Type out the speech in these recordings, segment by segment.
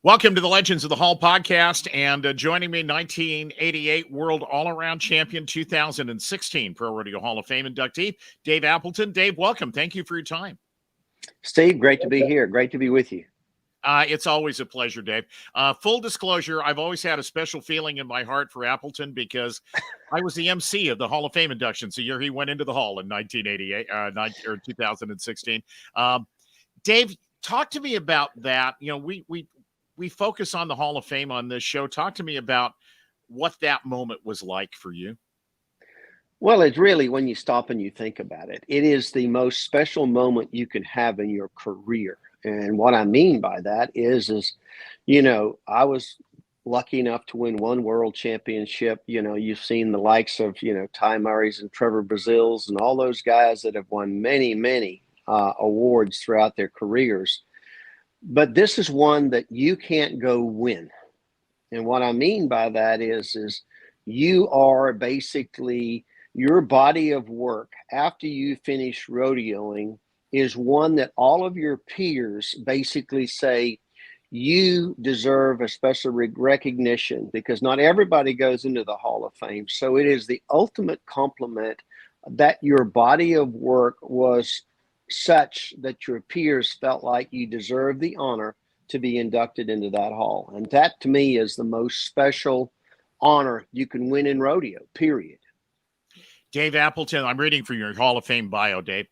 Welcome to the Legends of the Hall podcast, and joining me, 1988 World All-Around Champion, 2016 Pro Rodeo Hall of Fame inductee, Dave Appleton. Dave, welcome. Thank you for your time. Steve, great to be here. Great to be with you. It's always a pleasure, Dave. Full disclosure, I've always had a special feeling in my heart for Appleton because I was the MC of the Hall of Fame inductions the year he went into the Hall in 2016. Dave, talk to me about that. You know, we focus on the Hall of Fame on this show. Talk to me about what that moment was like for you. Well, it's really, when you stop and you think about it, it is the most special moment you can have in your career. And what I mean by that is, I was lucky enough to win one world championship. You know, you've seen the likes of, Ty Murray's and Trevor Brazil's and all those guys that have won many awards throughout their careers. But this is one that you can't go win. And what I mean by that is you are basically, your body of work after you finish rodeoing is one that all of your peers basically say you deserve a special recognition, because not everybody goes into the Hall of Fame. So it is the ultimate compliment that your body of work was such that your peers felt like you deserve the honor to be inducted into that hall. And that, to me, is the most special honor you can win in rodeo, period. Dave Appleton, I'm reading from your Hall of Fame bio, Dave.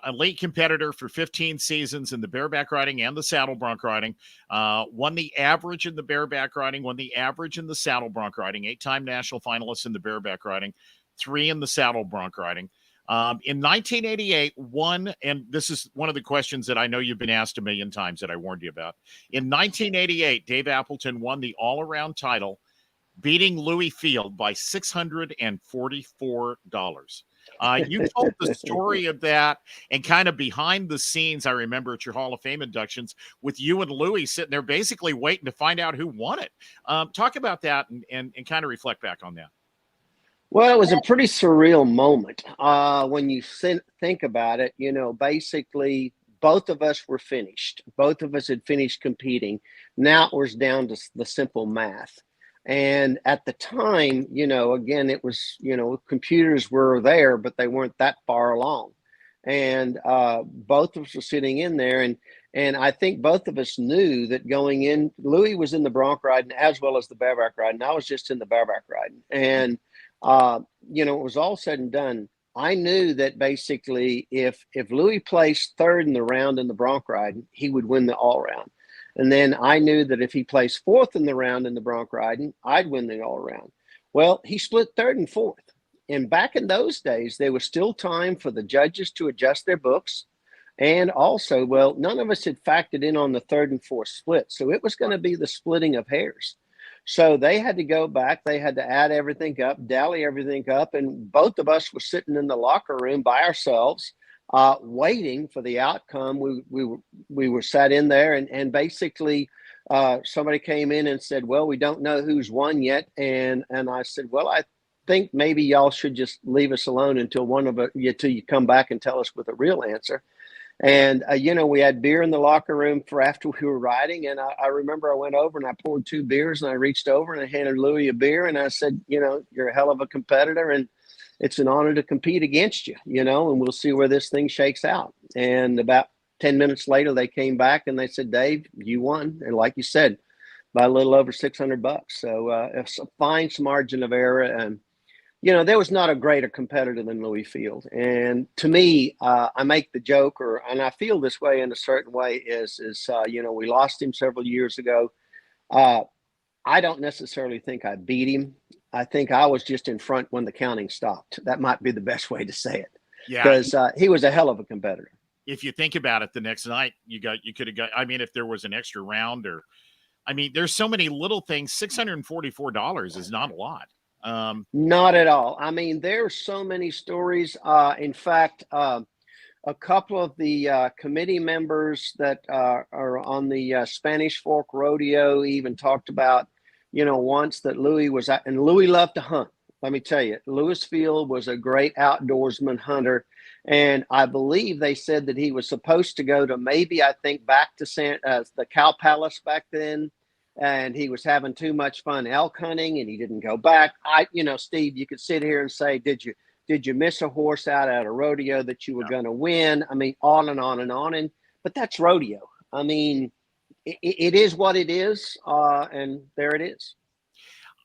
Elite competitor for 15 seasons in the bareback riding and the saddle bronc riding. Won the average in the bareback riding, won the average in the saddle bronc riding, 8-time national finalist in the bareback riding, 3 in the saddle bronc riding. In 1988, won, and this is one of the questions that I know you've been asked a million times that I warned you about. In 1988, Dave Appleton won the all-around title, beating Louis Field by $644. You told the story of that, and kind of behind the scenes, I remember at your Hall of Fame inductions with you and Louis sitting there basically waiting to find out who won it. Talk about that and kind of reflect back on that. Well, it was a pretty surreal moment when you think about it. Basically, both of us were finished. Both of us had finished competing. Now it was down to the simple math. And at the time, again, it was, computers were there, but they weren't that far along. And both of us were sitting in there. And I think both of us knew that going in, Louis was in the bronc riding as well as the bareback riding. I was just in the bareback riding. And it was all said and done. I knew that basically if Louis placed third in the round in the bronc riding, he would win the all round. And then I knew that if he placed fourth in the round in the bronc riding, I'd win the all round. Well, he split third and fourth. And back in those days, there was still time for the judges to adjust their books. And also, well, none of us had factored in on the third and fourth split. So it was going to be the splitting of hairs. So they had to go back. They had to add everything up, dally everything up. And both of us were sitting in the locker room by ourselves, waiting for the outcome. We were sat in there, and basically somebody came in and said, well, we don't know who's won yet. And I said, well, I think maybe y'all should just leave us alone until till you come back and tell us with a real answer. And, we had beer in the locker room for after we were riding. And I remember I went over and I poured 2 beers, and I reached over and I handed Louis a beer. And I said, you're a hell of a competitor, and it's an honor to compete against you, and we'll see where this thing shakes out. And about 10 minutes later, they came back and they said, Dave, you won. And like you said, by a little over $600. So it's a fine margin of error. And, there was not a greater competitor than Louis Field. And to me, I make the joke, and I feel this way in a certain way, is we lost him several years ago. I don't necessarily think I beat him. I think I was just in front when the counting stopped. That might be the best way to say it. Yeah, because he was a hell of a competitor. If you think about it, the next night you could have got. I mean, if there was an extra round, there's so many little things. $644 is not a lot. Not at all. I mean, there's so many stories. In fact, a couple of the committee members that are on the Spanish Fork Rodeo even talked about, once that Louis was at, and Louis loved to hunt. Let me tell you, Louis Field was a great outdoorsman hunter. And I believe they said that he was supposed to go to maybe, I think, back to the Cow Palace back then. And he was having too much fun elk hunting and he didn't go back. Steve, you could sit here and say, did you miss a horse out at a rodeo that you were going to win? I mean, on and on and on. But that's rodeo. I mean, it is what it is. And there it is.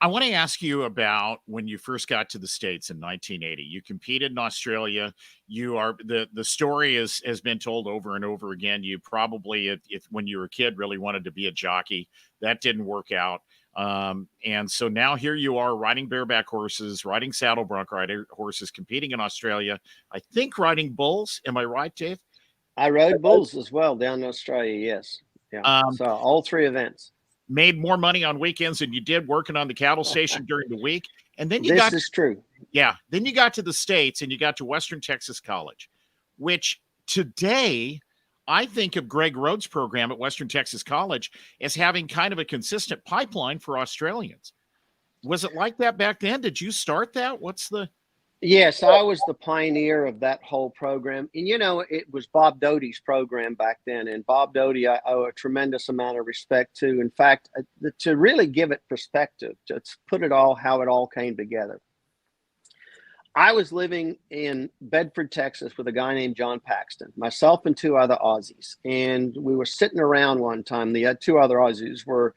I want to ask you about when you first got to the States in 1980. You competed in Australia. You are the story has been told over and over again. You probably, if when you were a kid, really wanted to be a jockey. That didn't work out. And so now here you are riding bareback horses, riding saddle bronc rider horses, competing in Australia. I think riding bulls. Am I right, Dave? I rode bulls as well down in Australia. Yes. Yeah. So all three events. Made more money on weekends than you did working on the cattle station during the week. And then this is true. Yeah. Then you got to the States and you got to Western Texas College, which today I think of Greg Rhodes' program at Western Texas College as having kind of a consistent pipeline for Australians. Was it like that back then? Did you start that? Yes, I was the pioneer of that whole program. And, it was Bob Doty's program back then. And Bob Doty, I owe a tremendous amount of respect to. In fact, to really give it perspective, to put it all, how it all came together. I was living in Bedford, Texas with a guy named John Paxton, myself and two other Aussies. And we were sitting around one time. The two other Aussies were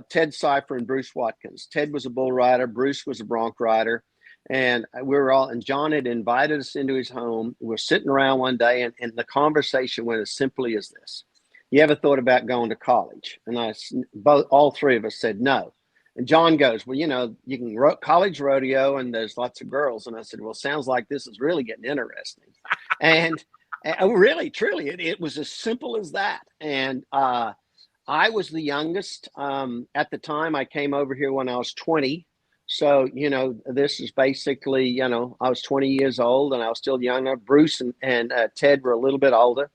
Ted Cipher and Bruce Watkins. Ted was a bull rider. Bruce was a bronc rider. And and John had invited us into his home. We were sitting around one day and the conversation went as simply as this. You ever thought about going to college? And all three of us said no. And John goes, well, you can college rodeo and there's lots of girls. And I said, well, sounds like this is really getting interesting. and really, truly, it was as simple as that. And I was the youngest. At the time, I came over here when I was 20. So, this is basically, I was 20 years old and I was still young. Bruce and Ted were a little bit older.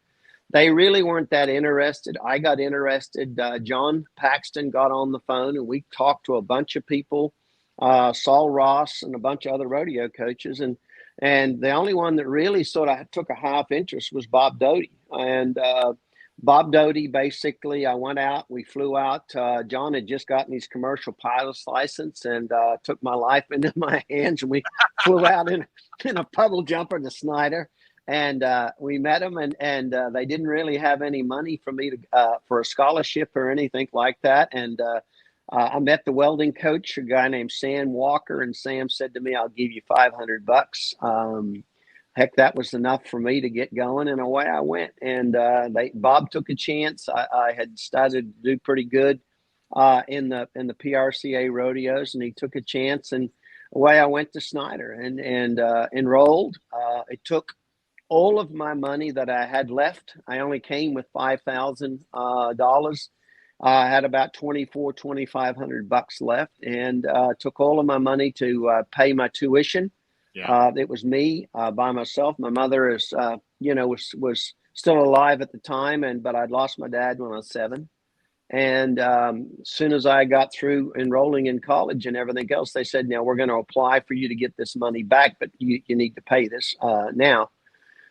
They really weren't that interested. I got interested. John Paxton got on the phone and we talked to a bunch of people, Saul Ross and a bunch of other rodeo coaches. And the only one that really sort of took a half interest was Bob Doty. And Bob Doty, basically, I went out, we flew out. John had just gotten his commercial pilot's license and took my life into my hands. And we flew out in a puddle jumper to Snyder. And we met him and they didn't really have any money for me for a scholarship or anything like that. And I met the welding coach, a guy named Sam Walker. And Sam said to me, I'll give you $500. Heck, that was enough for me to get going, and away I went. And Bob took a chance. I had started to do pretty good in the PRCA rodeos, and he took a chance, and away I went to Snyder and enrolled. It took all of my money that I had left. I only came with $5,000. I had about $2,500 left, and took all of my money to pay my tuition. Yeah. It was me by myself. My mother is, was still alive at the time, but I'd lost my dad when I was 7. And as soon as I got through enrolling in college and everything else, they said, now we're going to apply for you to get this money back, but you need to pay this now.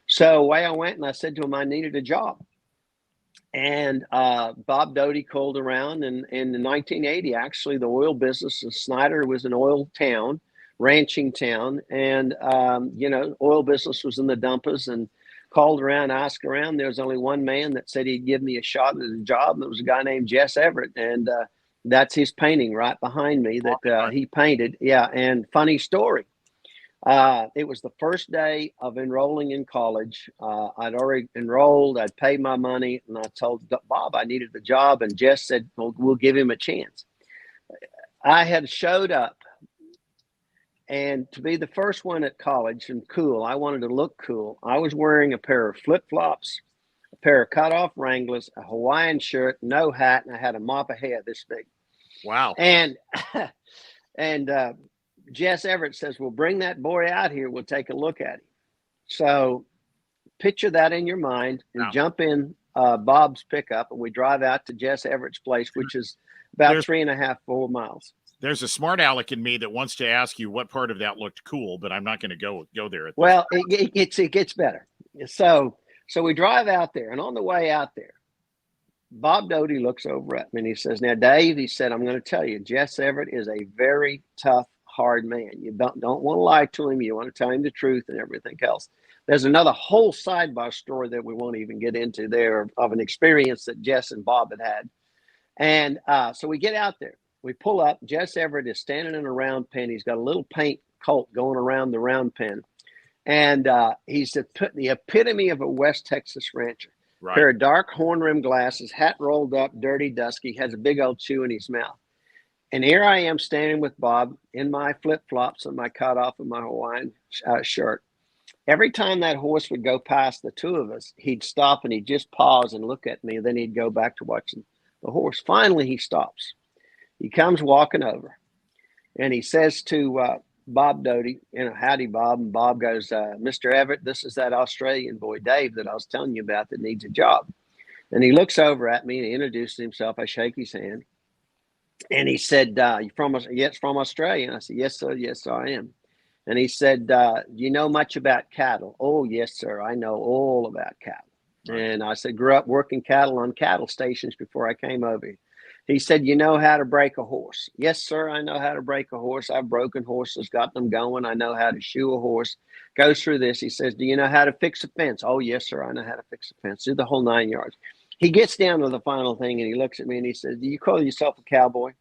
So away I went and I said to him, I needed a job. And Bob Doty called around, and in 1980, actually, the oil business of Snyder was an oil town. Ranching town, and oil business was in the dumpers, and called around, asked around. There was only one man that said he'd give me a shot at a job, and it was a guy named Jess Everett, and that's his painting right behind me that he painted. Yeah, and funny story. It was the first day of enrolling in college. I'd already enrolled. I'd paid my money, and I told Bob I needed the job, and Jess said, well, we'll give him a chance. I had showed up. And to be the first one at college and cool, I wanted to look cool. I was wearing a pair of flip-flops, a pair of cut-off Wranglers, a Hawaiian shirt, no hat, and I had a mop of hair this big. Wow. And Jess Everett says, well, bring that boy out here. We'll take a look at him. So picture that in your mind and jump in Bob's pickup, and we drive out to Jess Everett's place, which is about 3.5, 4 miles. There's a smart aleck in me that wants to ask you what part of that looked cool, but I'm not going to go there. Well, it gets better. So we drive out there, and on the way out there, Bob Doty looks over at me and he says, "Now, Dave," he said, "I'm going to tell you, Jess Everett is a very tough, hard man. You don't want to lie to him. You want to tell him the truth and everything else." There's another whole sidebar story that we won't even get into there of an experience that Jess and Bob had. And so we get out there. We pull up. Jess Everett is standing in a round pen. He's got a little paint colt going around the round pen. And he's the epitome of a West Texas rancher. Right. Pair of dark horn-rimmed glasses, hat rolled up, dirty, dusky, has a big old chew in his mouth. And here I am standing with Bob in my flip-flops and my cutoff and my Hawaiian shirt. Every time that horse would go past the two of us, he'd stop and he'd just pause and look at me, and then he'd go back to watching the horse. Finally, he stops. He comes walking over, and he says to Bob Doty, "Howdy, Bob." And Bob goes, "Mr. Everett, this is that Australian boy, Dave, that I was telling you about that needs a job." And he looks over at me and he introduces himself. I shake his hand. And he said, "You from us?" "Yes, from Australia." And I said, "Yes, sir. Yes, sir, I am." And he said, "Do you know much about cattle?" "Oh, yes, sir. I know all about cattle." Right. And I said, "Grew up working cattle on cattle stations before I came over here." He said, "You know how to break a horse?" "Yes, sir, I know how to break a horse. I've broken horses, got them going. I know how to shoe a horse." Goes through this. He says, "Do you know how to fix a fence?" "Oh, yes, sir, I know how to fix a fence." Do the whole 9 yards. He gets down to the final thing and he looks at me and he says, "Do you call yourself a cowboy?"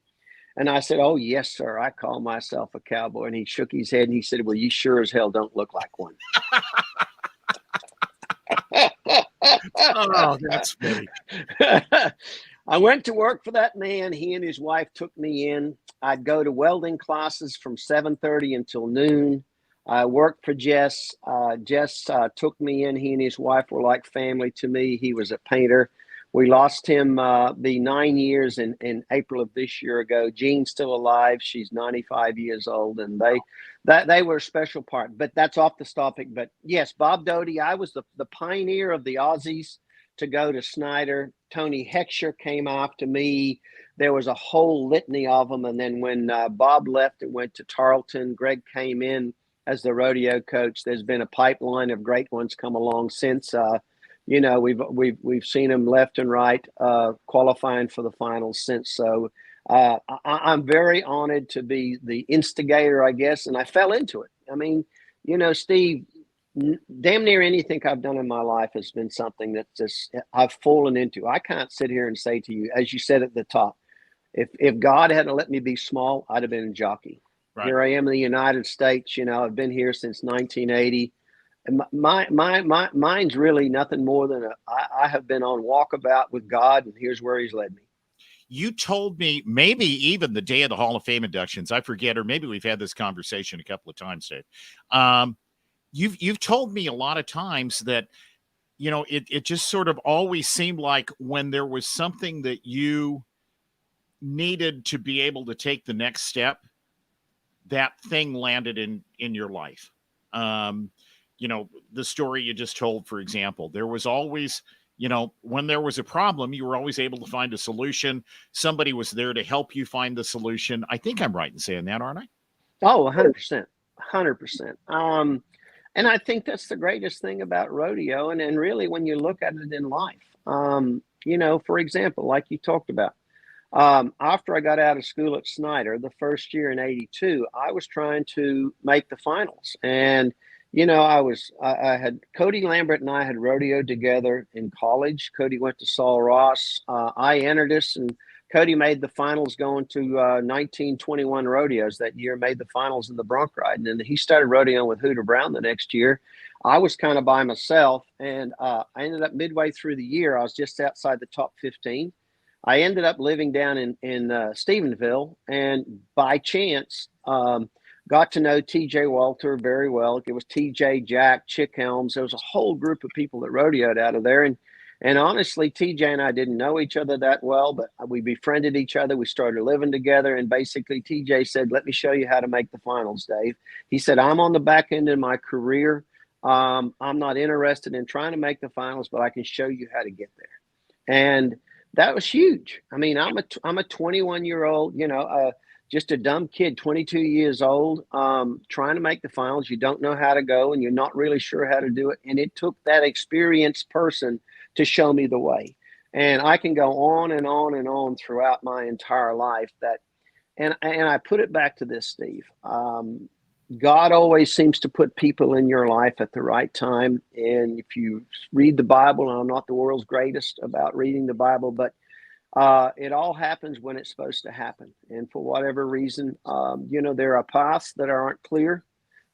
And I said, "Oh, yes, sir, I call myself a cowboy." And he shook his head and he said, "Well, you sure as hell don't look like one." Oh, that's funny. I went to work for that man. He and his wife took me in. I'd go to welding classes from 7:30 until noon. I worked for Jess. Jess took me in. He and his wife were like family to me. He was a painter. We lost him the 9 years in April of this year ago. Jean's still alive. She's 95 years old, and they were a special part. But that's off the topic. But yes, Bob Doty, I was the pioneer of the Aussies to go to Snyder. Tony Heckscher came after me. There was a whole litany of them. And then when Bob left and went to Tarleton, Greg came in as the rodeo coach. There's been a pipeline of great ones come along since. We've seen them left and right qualifying for the finals since. So I'm very honored to be the instigator, I guess, and I fell into it. I mean, Steve, damn near anything I've done in my life has been something that just I've fallen into. I can't sit here and say to you, as you said at the top, if God hadn't let me be small, I'd have been a jockey. Right. Here I am in the United States. I've been here since 1980. And mine's really nothing more than I have been on walkabout with God, and here's where He's led me. You told me maybe even the day of the Hall of Fame inductions, I forget, or maybe we've had this conversation a couple of times, Dave. You've told me a lot of times that, it just sort of always seemed like when there was something that you needed to be able to take the next step, that thing landed in your life. The story you just told, for example, there was always, when there was a problem, you were always able to find a solution. Somebody was there to help you find the solution. I think I'm right in saying that, aren't I? Oh, 100%. 100%. And I think that's the greatest thing about rodeo. And really, when you look at it in life, for example, like you talked about, after I got out of school at Snyder, the first year in '82, I was trying to make the finals. And, I had Cody Lambert and I had rodeoed together in college. Cody went to Saul Ross. I entered us, and Cody made the finals going to 1921 rodeos that year, made the finals in the bronc ride. And then he started rodeoing with Hooter Brown the next year. I was kind of by myself, and I ended up midway through the year, I was just outside the top 15. I ended up living down in Stephenville, and by chance, got to know TJ Walter very well. It was TJ, Jack, Chick Helms. There was a whole group of people that rodeoed out of there. And honestly, TJ and I didn't know each other that well, but we befriended each other. We started living together. And basically, TJ said, "Let me show you how to make the finals, Dave." He said, "I'm on the back end of my career. I'm not interested in trying to make the finals, but I can show you how to get there." And that was huge. I mean, I'm a 21-year-old, just a dumb kid, 22 years old, trying to make the finals. You don't know how to go, and you're not really sure how to do it. And it took that experienced person to show me the way. And I can go on and on and on throughout my entire life. And I put it back to this, Steve. God always seems to put people in your life at the right time. And if you read the Bible, and I'm not the world's greatest about reading the Bible, but it all happens when it's supposed to happen. And for whatever reason, there are paths that aren't clear.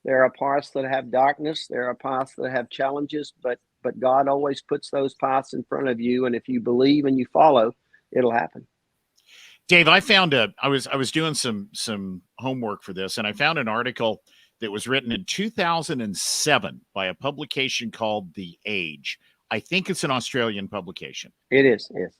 There are paths that have darkness. There are paths that have challenges, but God always puts those paths in front of you. And if you believe and you follow, it'll happen. Dave, I found I was doing some homework for this, and I found an article that was written in 2007 by a publication called The Age. I think it's an Australian publication. It is. Yes.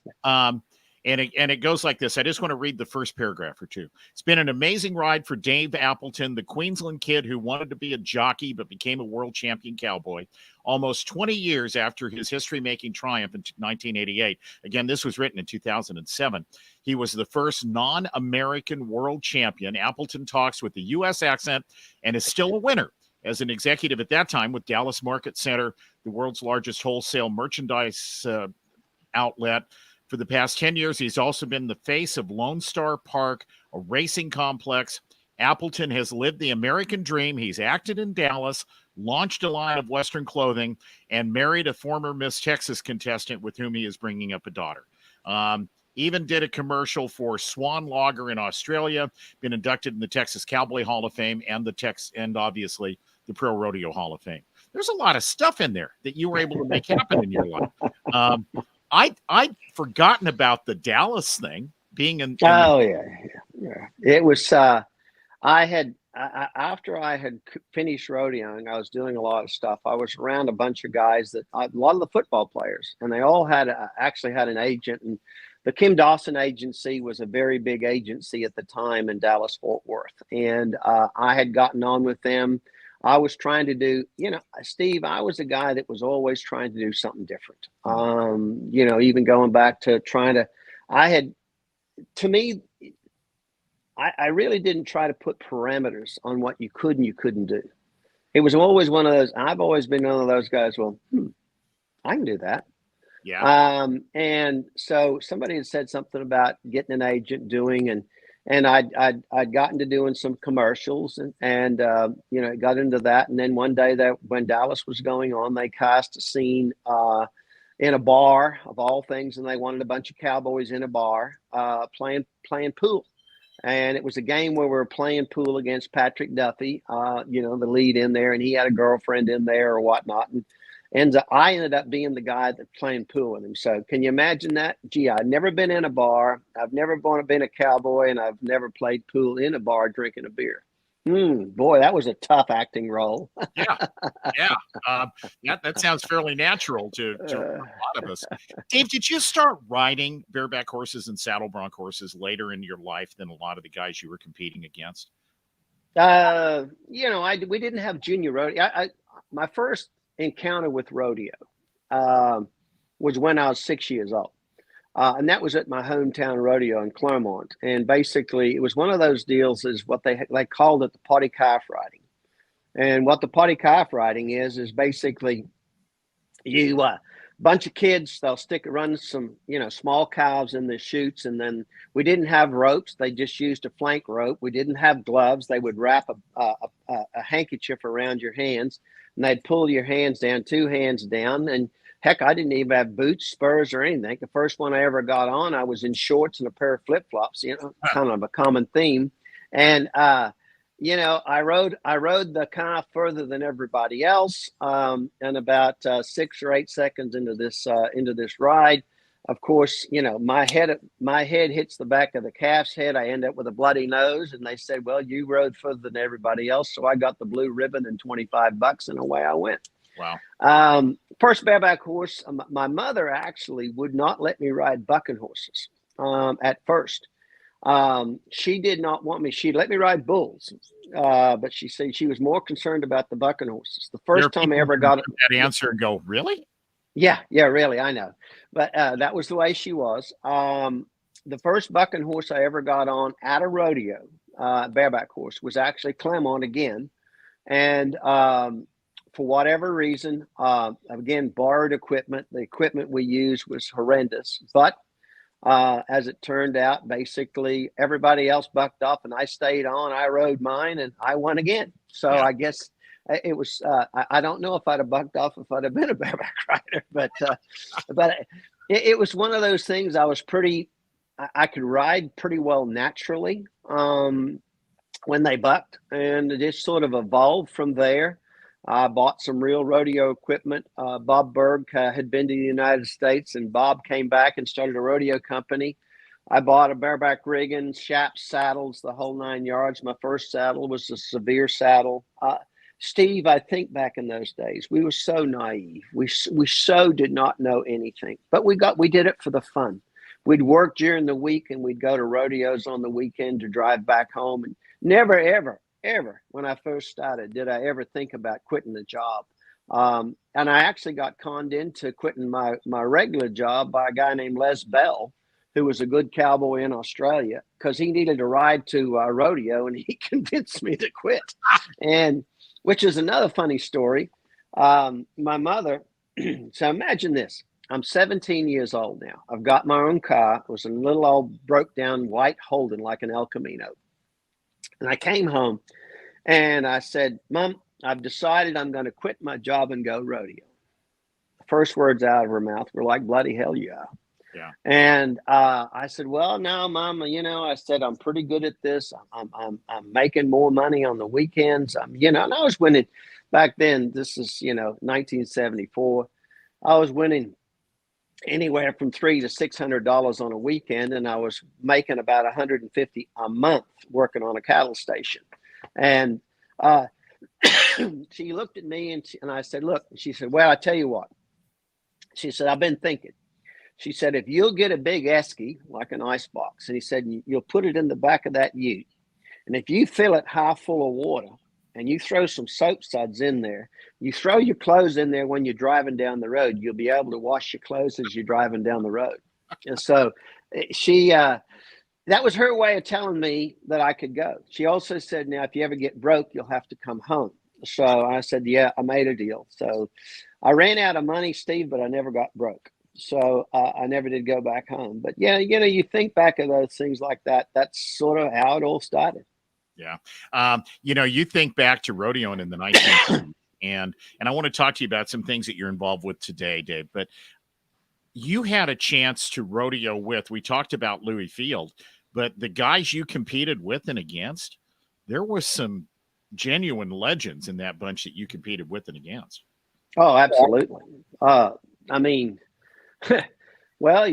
And it goes like this. I just want to read the first paragraph or two. It's been an amazing ride for Dave Appleton, the Queensland kid who wanted to be a jockey but became a world champion cowboy. Almost 20 years after his history-making triumph in 1988. Again, this was written in 2007. He was the first non-American world champion. Appleton talks with the U.S. accent and is still a winner as an executive at that time with Dallas Market Center, the world's largest wholesale merchandise outlet. For the past 10 years, he's also been the face of Lone Star Park, a racing complex. Appleton has lived the American dream. He's acted in Dallas, launched a line of Western clothing, and married a former Miss Texas contestant with whom he is bringing up a daughter. Even did a commercial for Swan Lager in Australia, been inducted in the Texas Cowboy Hall of Fame and obviously the Pro Rodeo Hall of Fame. There's a lot of stuff in there that you were able to make happen in your life. I'd forgotten about the Dallas thing being in. Yeah. It was. After I had finished rodeoing, I was doing a lot of stuff. I was around a bunch of guys a lot of the football players, and they all actually had an agent. And the Kim Dawson agency was a very big agency at the time in Dallas Fort Worth, and I had gotten on with them. I was trying to do, Steve, I was a guy that was always trying to do something different. Even going back to I really didn't try to put parameters on what you could and you couldn't do. It was always one of those, I've always been one of those guys, well, I can do that. Yeah. And so somebody had said something about getting an agent and I'd gotten to doing some commercials and got into that. And then one day when Dallas was going on, they cast a scene in a bar of all things. And they wanted a bunch of cowboys in a bar playing pool. And it was a game where we were playing pool against Patrick Duffy, the lead in there, and he had a girlfriend in there or whatnot. And I ended up being the guy that's playing pool with him. So can you imagine that? Gee, I've never been in a bar. I've never been a cowboy, and I've never played pool in a bar drinking a beer. Boy, that was a tough acting role. Yeah. That sounds fairly natural to a lot of us. Dave, did you start riding bareback horses and saddle bronc horses later in your life than a lot of the guys you were competing against? We didn't have junior rodeo. My first encounter with rodeo was when I was 6 years old. And that was at my hometown rodeo in Claremont. And basically, it was one of those deals is what they called it the potty calf riding. And what the potty calf riding is basically you bunch of kids, they'll run some, small calves in the chutes. And then we didn't have ropes. They just used a flank rope. We didn't have gloves. They would wrap a handkerchief around your hands, and they'd pull your hands down, 2 hands down. And heck, I didn't even have boots, spurs, or anything. The first one I ever got on, I was in shorts and a pair of flip-flops, kind of a common theme. And, I rode the calf further than everybody else. And about 6 or 8 seconds into this ride, of course, my head hits the back of the calf's head. I end up with a bloody nose. And they said, well, you rode further than everybody else. So I got the blue ribbon and $25, and away I went. Wow. First bareback horse, my mother actually would not let me ride bucking horses at first. She did not want me. She'd let me ride bulls, but she said she was more concerned about the bucking horses. The first time I ever got that answer and go, really? Yeah, really, I know. But that was the way she was. The first bucking horse I ever got on at a rodeo, bareback horse was actually Clermont again. And for whatever reason, again, borrowed equipment. The equipment we used was horrendous. But as it turned out, basically everybody else bucked off and I stayed on. I rode mine and I won again. So Yeah. I guess it was, I don't know if I'd have bucked off if I'd have been a bareback rider, but it was one of those things. I could ride pretty well naturally when they bucked, and it just sort of evolved from there. I bought some real rodeo equipment. Bob Berg had been to the United States, and Bob came back and started a rodeo company. I bought a bareback rigging, shaps, saddles, the whole 9 yards. My first saddle was a severe saddle. Steve, I think back in those days, we were so naive. We so did not know anything, but we did it for the fun. We'd work during the week and we'd go to rodeos on the weekend to drive back home. And never, ever, when I first started, did I ever think about quitting the job. And I actually got conned into quitting my regular job by a guy named Les Bell, who was a good cowboy in Australia, because he needed to ride to a rodeo, and he convinced me to quit. And which is another funny story. My mother, so imagine this. I'm 17 years old now. I've got my own car. It was a little old broke down white Holden like an El Camino. And I came home and I said, Mom, I've decided I'm going to quit my job and go rodeo. The first words out of her mouth were like, bloody hell you are. Yeah. And I said, well, no, Mama, I said, I'm pretty good at this. I'm making more money on the weekends. And I was winning back then. This is, 1974. I was winning anywhere from $300 to $600 on a weekend, and I was making about $150 a month working on a cattle station. And she looked at me and I said, look, she said, well, I tell you what. She said, I've been thinking. She said, if you'll get a big esky, like an ice box, and he said, you'll put it in the back of that ute. And if you fill it half full of water and you throw some soap suds in there, you throw your clothes in there when you're driving down the road, you'll be able to wash your clothes as you're driving down the road. And so that was her way of telling me that I could go. She also said, now, if you ever get broke, you'll have to come home. So I said, yeah, I made a deal. So I ran out of money, Steve, but I never got broke. So I never did go back home. But yeah, you think back of those things like that. That's sort of how it all started. Yeah. You think back to rodeoing in the 1990s, and I want to talk to you about some things that you're involved with today, Dave. But you had a chance to rodeo with, we talked about Louis Field, but the guys you competed with and against, there was some genuine legends in that bunch that you competed with and against. Oh, absolutely. I mean, well,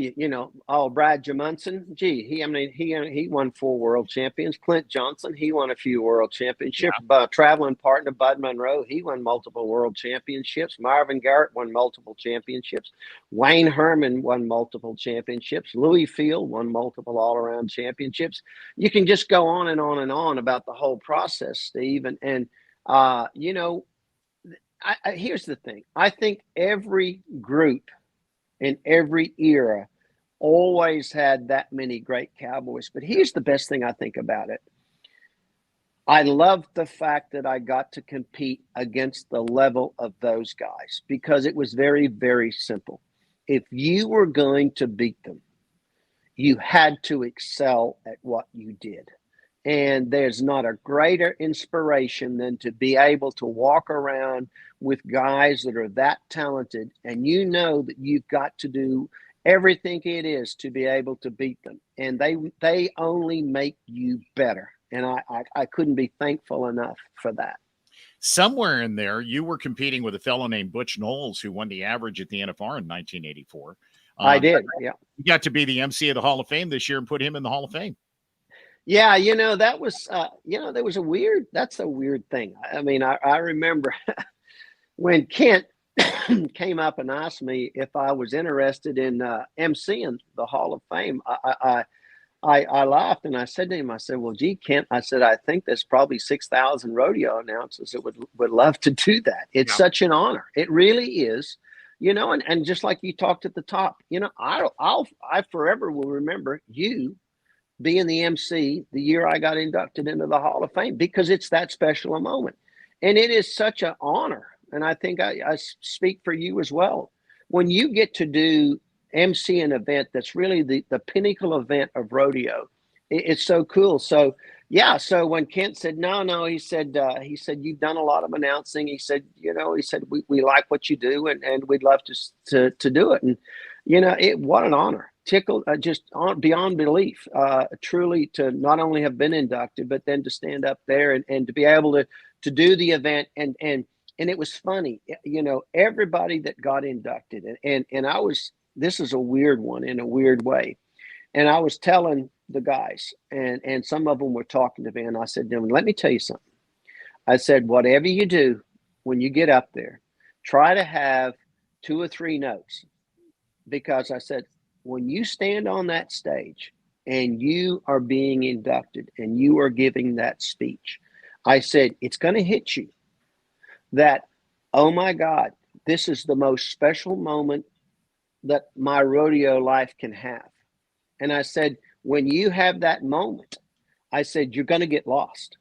Brad Jamunson, he won 4 world champions. Clint Johnson, he won a few world championships. Yeah. Traveling partner Bud Monroe, he won multiple world championships. Marvin Garrett won multiple championships. Wayne Herman won multiple championships. Louis Field won multiple all-around championships. You can just go on and on and on about the whole process, Steve. And here's the thing. I think every group in every era always had that many great cowboys. But here's the best thing I think about it. I loved the fact that I got to compete against the level of those guys, because it was very, very simple. If you were going to beat them, you had to excel at what you did. And there's not a greater inspiration than to be able to walk around with guys that are that talented, and you know that you've got to do everything it is to be able to beat them. And they only make you better. And I couldn't be thankful enough for that. Somewhere in there, you were competing with a fellow named Butch Knowles, who won the average at the NFR in 1984. I did, yeah. You got to be the MC of the Hall of Fame this year and put him in the Hall of Fame. Yeah, that was, there was that's a weird thing. I mean, I remember when Kent came up and asked me if I was interested in MCing the Hall of Fame, I laughed and I said to him, I said, well, gee, Kent, I said, I think there's probably 6,000 rodeo announcers that would love to do that. It's such an honor. It really is, and just like you talked at the top, I forever will remember you being the MC the year I got inducted into the Hall of Fame because it's that special a moment. And it is such an honor. And I think I speak for you as well. When you get to do MC an event that's really the pinnacle event of rodeo, it's so cool. So yeah, so when Kent said no, he said you've done a lot of announcing. He said, he said we like what you do and we'd love to do it. And what an honor, tickled, just beyond belief, truly, to not only have been inducted, but then to stand up there and to be able to do the event. And it was funny, everybody that got inducted, and I was, this is a weird one in a weird way. And I was telling the guys, and some of them were talking to me, and I said to them, let me tell you something. I said, whatever you do when you get up there, try to have 2 or 3 notes. Because I said, when you stand on that stage and you are being inducted and you are giving that speech, I said, it's going to hit you that, oh my God, this is the most special moment that my rodeo life can have. And I said, when you have that moment, I said, you're going to get lost.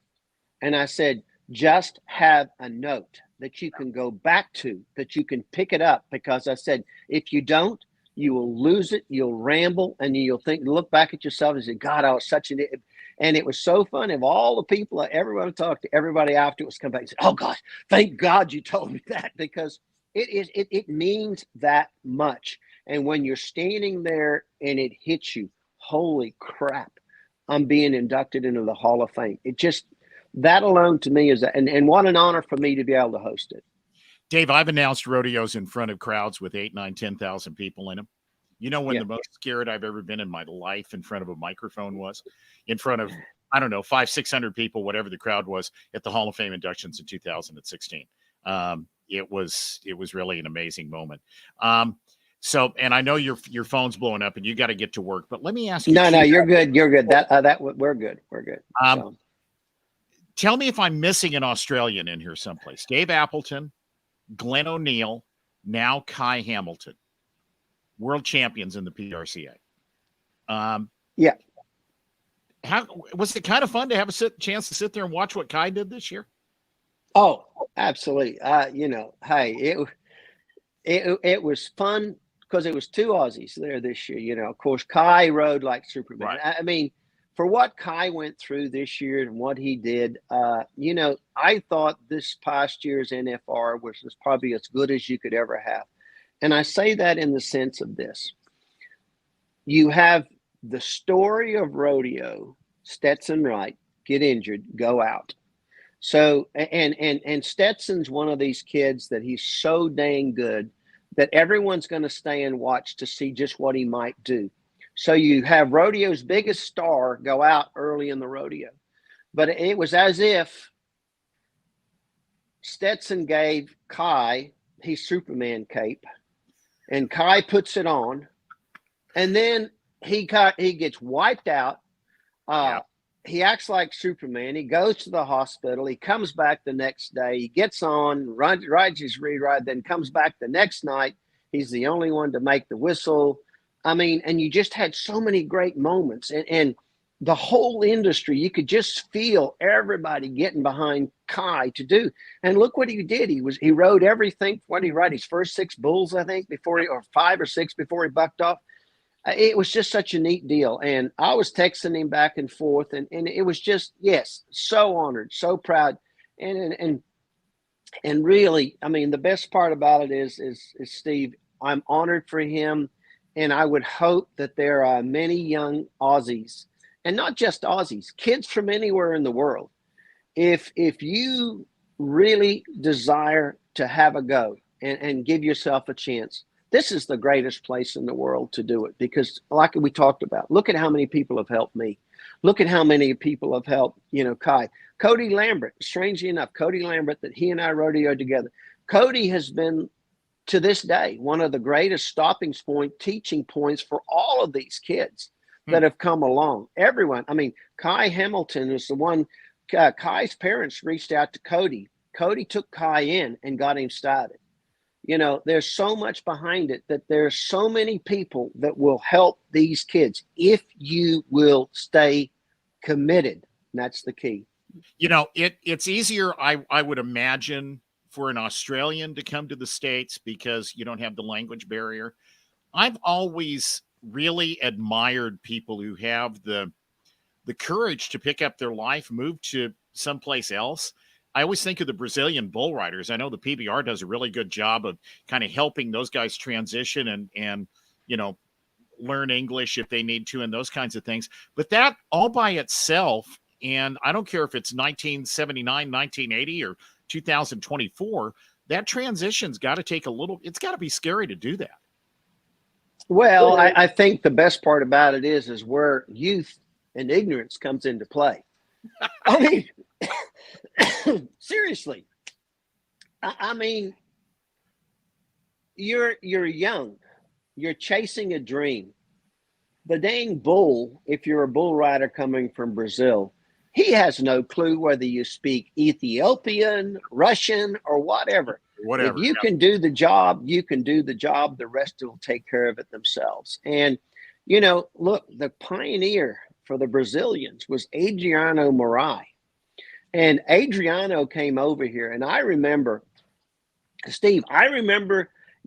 And I said, just have a note that you can go back to, that you can pick it up. Because I said, if you don't, you will lose it. You'll ramble and you'll look back at yourself and say, God, I was such an idiot. And it was so fun. Of all the people, everyone talked to, everybody after it was come back and said, oh gosh, thank God you told me that, because it means that much. And when you're standing there and it hits you, holy crap, I'm being inducted into the Hall of Fame. It just, that alone to me is, and what an honor for me to be able to host it. Dave, I've announced rodeos in front of crowds with 8, 9, 10,000 people in them. You know when the most scared I've ever been in my life in front of a microphone was? In front of, I don't know, 500, 600 people, whatever the crowd was, at the Hall of Fame inductions in 2016. It was really an amazing moment. So, and I know your phone's blowing up and you got to get to work, but let me ask you. No, you're good. You're good. We're good. We're good. Tell me if I'm missing an Australian in here someplace. Dave Appleton, Glenn O'Neill, now Kai Hamilton, world champions in the PRCA. Yeah. How was it? Kind of fun to have a chance to sit there and watch what Kai did this year? Oh, absolutely. Hey, it was fun because it was 2 Aussies there this year. Of course, Kai rode like Superman. Right. I mean, for what Kai went through this year and what he did, I thought this past year's NFR was probably as good as you could ever have. And I say that in the sense of this. You have the story of rodeo, Stetson Wright, get injured, go out. So, and Stetson's one of these kids that he's so dang good that everyone's going to stay and watch to see just what he might do. So you have rodeo's biggest star go out early in the rodeo. But it was as if Stetson gave Kai his Superman cape, and Kai puts it on, and then he gets wiped out. He acts like Superman. He goes to the hospital. He comes back the next day. He gets on, rides his re-ride, then comes back the next night. He's the only one to make the whistle. I mean, and you just had so many great moments. And the whole industry, you could just feel everybody getting behind Kai to do. And look what he did. He rode everything. What did he ride? His first 6 bulls, I think, or 5 or 6 before he bucked off. It was just such a neat deal. And I was texting him back and forth. And it was just, yes, so honored, so proud. And really, I mean, the best part about it is Steve, I'm honored for him. And I would hope that there are many young Aussies, and not just Aussies, kids from anywhere in the world. If you really desire to have a go and give yourself a chance, this is the greatest place in the world to do it. Because like we talked about, look at how many people have helped me. Look at how many people have helped, Kai. Cody Lambert, strangely enough, Cody Lambert, that he and I rodeoed together. Cody has been, to this day, one of the greatest teaching points for all of these kids that have come along. Everyone. I mean, Kai Hamilton is the one. Kai's parents reached out to Cody. Cody took Kai in and got him started. there's so much behind it, that there's so many people that will help these kids if you will stay committed. And that's the key. It's easier, I would imagine, for an Australian to come to the States because you don't have the language barrier. I've always really admired people who have the courage to pick up their life, move to someplace else. I always think of the Brazilian bull riders. I know the PBR does a really good job of kind of helping those guys transition and learn English if they need to and those kinds of things. But that all by itself, and I don't care if it's 1979, 1980, or 2024, that transition's got to take it's got to be scary to do that. Well, I think the best part about it is where youth and ignorance comes into play. I mean, seriously. I mean, you're young. You're chasing a dream. The dang bull, if you're a bull rider coming from Brazil, he has no clue whether you speak Ethiopian, Russian, or whatever. If you can do the job, you can do the job. The rest will take care of it themselves. And, look, the pioneer for the Brazilians was Adriano Morai. And Adriano came over here. And I remember, Steve,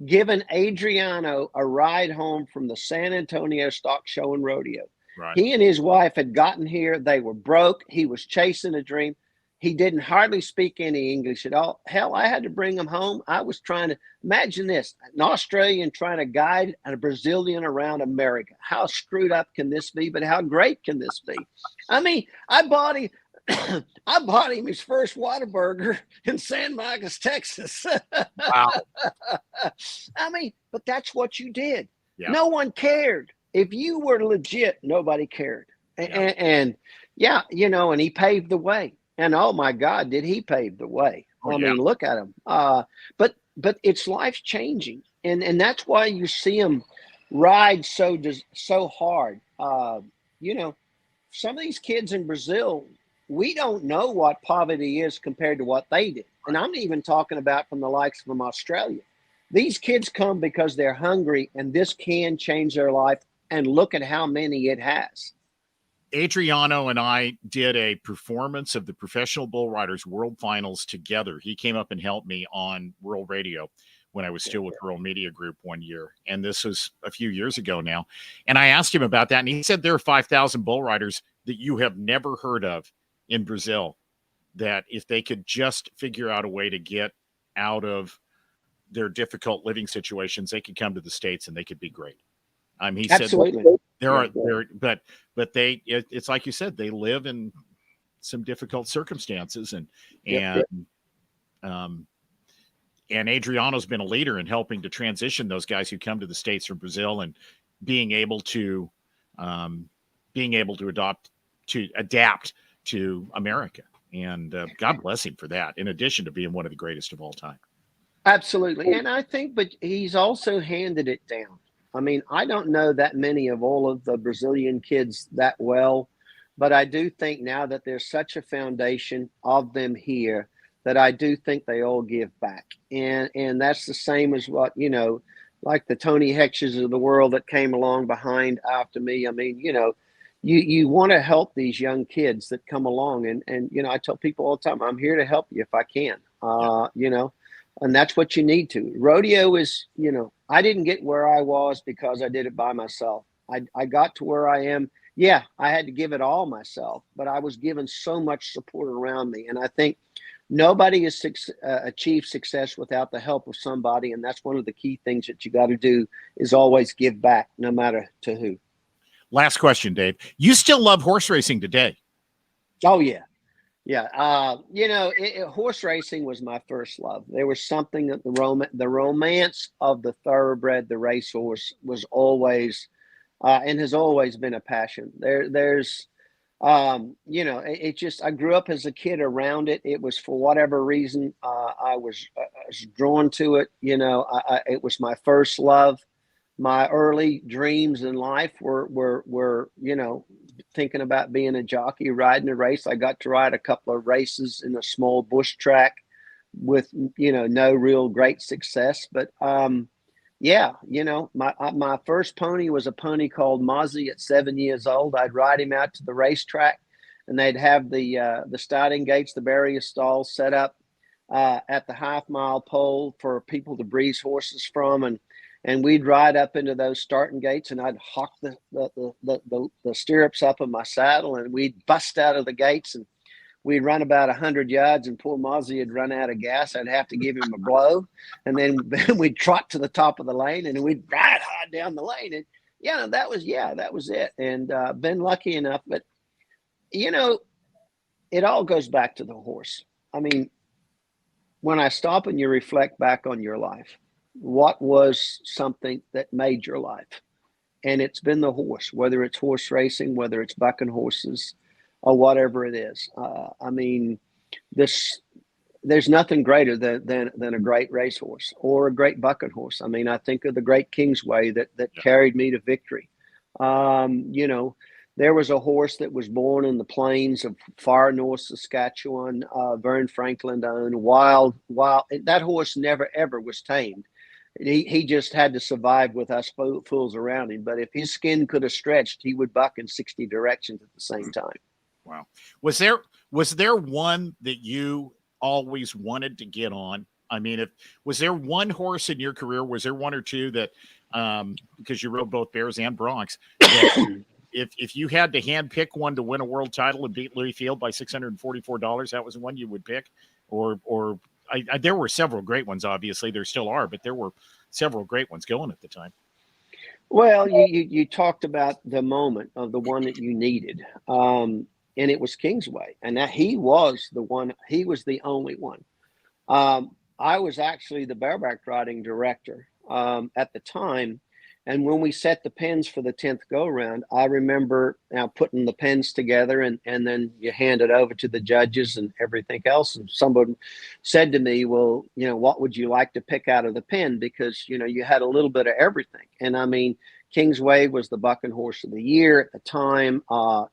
giving Adriano a ride home from the San Antonio Stock Show and Rodeo. Right. He and his wife had gotten here. They were broke. He was chasing a dream. He didn't hardly speak any English at all. Hell, I had to bring him home. I was trying to imagine this, an Australian trying to guide a Brazilian around America. How screwed up can this be? But how great can this be? I mean, I bought him his first Whataburger in San Marcos, Texas. Wow. I mean, but that's what you did. Yeah. No one cared. If you were legit, nobody cared. And he paved the way. And oh my God, did he pave the way? I mean, look at him. But it's life changing, and that's why you see him ride so hard. Some of these kids in Brazil, we don't know what poverty is compared to what they did. And I'm even talking about from the likes from Australia. These kids come because they're hungry, and this can change their life. And look at how many it has. Adriano and I did a performance of the Professional Bull Riders World Finals together. He came up and helped me on Rural Radio when I was still with Rural Media Group one year. And this was a few years ago now. And I asked him about that. And he said there are 5,000 bull riders that you have never heard of in Brazil, that if they could just figure out a way to get out of their difficult living situations, they could come to the States and they could be great. He Absolutely. said it's like you said, they live in some difficult circumstances, and Adriano's been a leader in helping to transition those guys who come to the States from Brazil and being able to adapt to America. And God bless him for that, in addition to being one of the greatest of all time. Absolutely. And I think, but he's also handed it down. I mean, I don't know that many of all of the Brazilian kids that well, but I do think now that there's such a foundation of them here that I do think they all give back. And that's the same as what, like the Tony Hexes of the world that came along behind after me. I mean, you want to help these young kids that come along. And I tell people all the time, I'm here to help you if I can, and that's what you need to. Rodeo is, I didn't get where I was because I did it by myself. I got to where I am. Yeah, I had to give it all myself, but I was given so much support around me. And I think nobody has achieved success without the help of somebody. And that's one of the key things that you got to do, is always give back, no matter to who. Last question, Dave. You still love horse racing today? Oh, yeah. Yeah. Horse racing was my first love. There was something that the romance of the thoroughbred, the racehorse, was always and has always been a passion. There's it just, I grew up as a kid around it. It was, for whatever reason, I was drawn to it. It was my first love. My early dreams in life were thinking about being a jockey, riding a race. I got to ride a couple of races in a small bush track with, no real great success. But yeah, my first pony was a pony called Mozzie at 7 years old. I'd ride him out to the racetrack, and they'd have the starting gates, the barrier stalls set up at the half-mile pole for people to breeze horses from, and we'd ride up into those starting gates, and I'd hawk the stirrups up of my saddle, and we'd bust out of the gates, and we'd run about 100 yards, and poor Mozzie had run out of gas. I'd have to give him a blow, and then we'd trot to the top of the lane, and we'd ride hard down the lane. And that was it. And been lucky enough, but it all goes back to the horse. I mean, when I stop and you reflect back on your life, what was something that made your life? And it's been the horse, whether it's horse racing, whether it's bucking horses, or whatever it is. I mean, there's nothing greater than a great racehorse or a great bucking horse. I mean, I think of the great Kingsway that carried me to victory. There was a horse that was born in the plains of far north Saskatchewan, Vern Franklin owned, wild. That horse never, ever was tamed. He just had to survive with us fools around him. But if his skin could have stretched, he would buck in 60 directions at the same time. Wow. Was there one that you always wanted to get on? I mean, was there one horse in your career? Was there one or two that, because you rode both Bears and Broncs, that if you had to hand pick one to win a world title and beat Louis Field by $644, that was the one you would pick? Or there were several great ones, obviously. There still are, but there were several great ones going at the time. Well, you talked about the moment of the one that you needed, and it was Kingsway, and that he was the one. He was the only one. I was actually the bareback riding director at the time, and when we set the pens for the 10th go-around, I remember now putting the pens together, and then you hand it over to the judges and everything else. And someone said to me, well, what would you like to pick out of the pen? Because, you had a little bit of everything. And I mean, Kingsway was the bucking horse of the year at the time.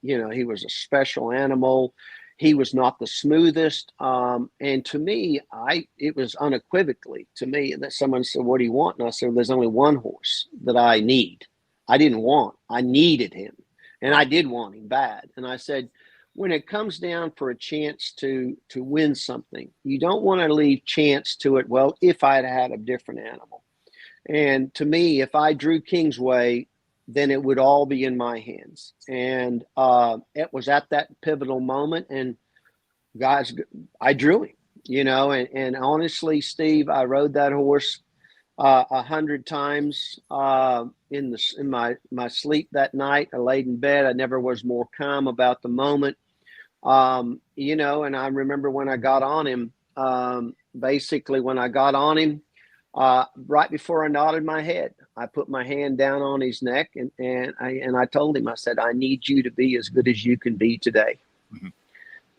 He was a special animal. He was not the smoothest. And to me, it was unequivocally to me that someone said, what do you want? And I said, there's only one horse that I need. I didn't want, I needed him. And I did want him bad. And I said, when it comes down for a chance to win something, you don't want to leave chance to it. Well, if I'd had a different animal. And to me, if I drew Kingsway, then it would all be in my hands. And it was at that pivotal moment. And guys, I drew him, and honestly, Steve, I rode that horse 100 times in my sleep that night. I laid in bed. I never was more calm about the moment. And I remember when I got on him, right before I nodded my head, I put my hand down on his neck and I told him, I said, I need you to be as good as you can be today. Mm-hmm.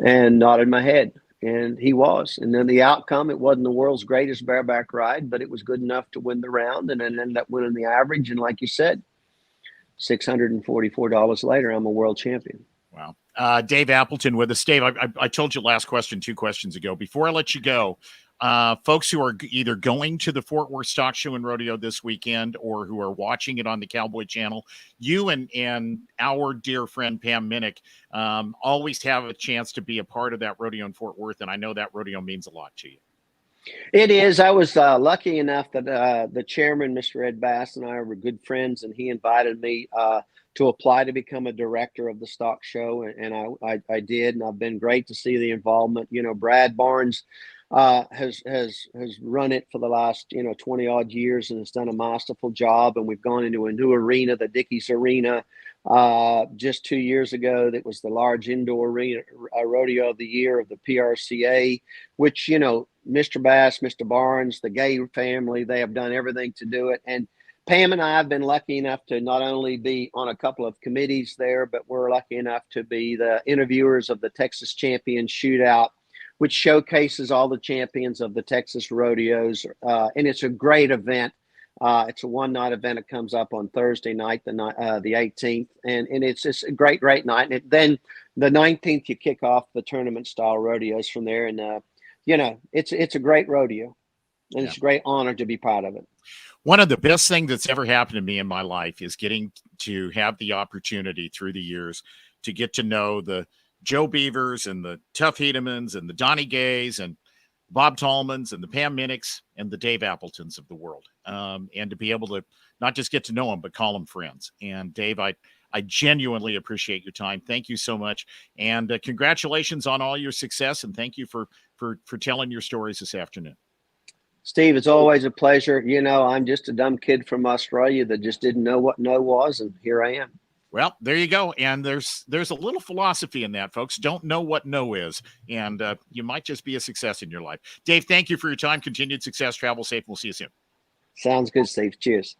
And nodded my head, and he was. And then the outcome, it wasn't the world's greatest bareback ride, but it was good enough to win the round and then ended up winning the average. And like you said, $644 later, I'm a world champion. Wow. Dave Appleton with us. Dave, I told you last question 2 questions ago. Before I let you go, folks who are either going to the Fort Worth Stock Show and Rodeo this weekend or who are watching it on the Cowboy Channel, you and our dear friend Pam Minnick always have a chance to be a part of that rodeo in Fort Worth, and I know that rodeo means a lot to you. It is. I was lucky enough that the chairman, Mr. Ed Bass, and I were good friends, and he invited me to apply to become a director of the stock show, and I did, and I've been great to see the involvement. Brad Barnes has run it for the last 20 odd years and has done a masterful job. And we've gone into a new arena, the Dickies Arena, just 2 years ago. That was the large indoor arena rodeo of the year of the PRCA, which Mr. Bass, Mr. Barnes, the Gay family, they have done everything to do it. And Pam and I have been lucky enough to not only be on a couple of committees there, but we're lucky enough to be the interviewers of the Texas Champion Shootout, which showcases all the champions of the Texas rodeos. And it's a great event. It's a one-night event. It comes up on Thursday night, the 18th. And it's just a great night. And then the 19th, you kick off the tournament-style rodeos from there. And it's a great rodeo, and Yeah. it's a great honor to be part of it. One of the best things that's ever happened to me in my life is getting to have the opportunity through the years to get to know the Joe Beavers and the Tuff Hedemans and the Donnie Gays and Bob Tallmans and the Pam Minnix and the Dave Appletons of the world. And to be able to not just get to know them, but call them friends. And Dave, I genuinely appreciate your time. Thank you so much. And congratulations on all your success. And thank you for telling your stories this afternoon. Steve, it's always a pleasure. I'm just a dumb kid from Australia that just didn't know what no was, and here I am. Well, there you go. And there's a little philosophy in that, folks. Don't know what no is, and you might just be a success in your life. Dave, thank you for your time. Continued success. Travel safe. We'll see you soon. Sounds good, Steve. Cheers.